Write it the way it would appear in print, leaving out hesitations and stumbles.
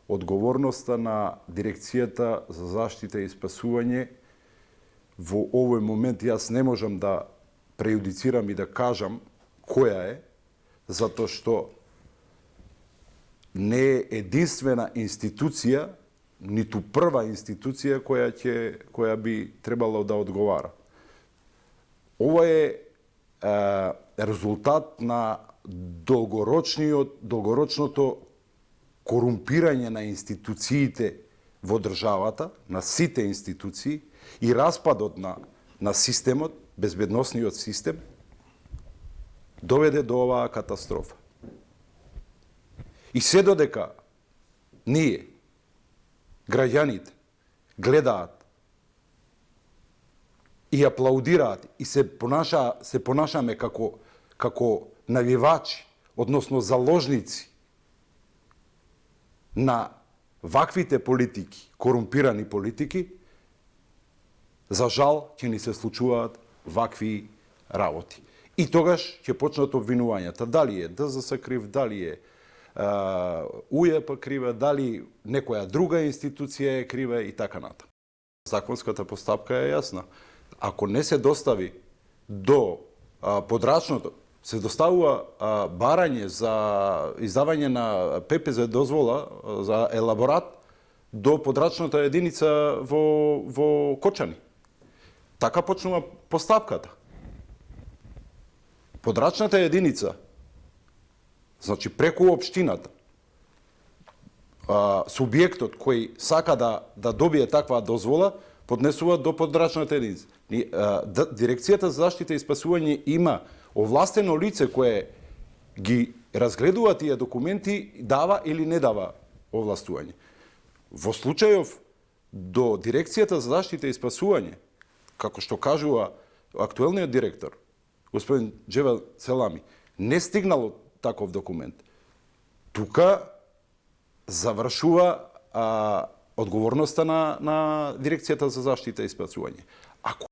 одговорноста на Дирекцијата за заштита и спасување. Во овој момент јас не можам да прејудицирам и да кажам која е, затоа што не е единствена институција, ниту прва институција која би требало да одговара. Ова е резултат на долгорочното корумпирање на институциите во државата, на сите институции, и распадот на системот, безбедносниот систем, доведе до оваа катастрофа. И се додека ние, граѓаните, гледаат и аплаудираат и се понашаме како навивачи, односно заложници на ваквите политики, корумпирани политики, за жал ќе ни се случуваат вакви работи. И тогаш ќе почнат обвинувањата. Дали е ДЗС крив, дали е УЈП крива, дали некоја друга институција е крива и така натаму. Законската постапка е јасна. Ако не се достави до подрачното, се доставува барање за издавање на ППЗ дозвола за елаборат до подрачната единица во Кочани. Така почнува постапката. Подрачната единица, значи преку општината, субјектот кој сака да добие таква дозвола, поднесува до подрачната единица. Дирекцијата за заштита и спасување има овластено лице кое ги разгледува тие документи, дава или не дава овластување. Во случајов до Дирекцијата за заштита и спасување, како што кажува актуелниот директор, господин Џевел Селами, не стигнало таков документ. Тука завршува одговорноста на Дирекцијата за заштита и спасување. Ако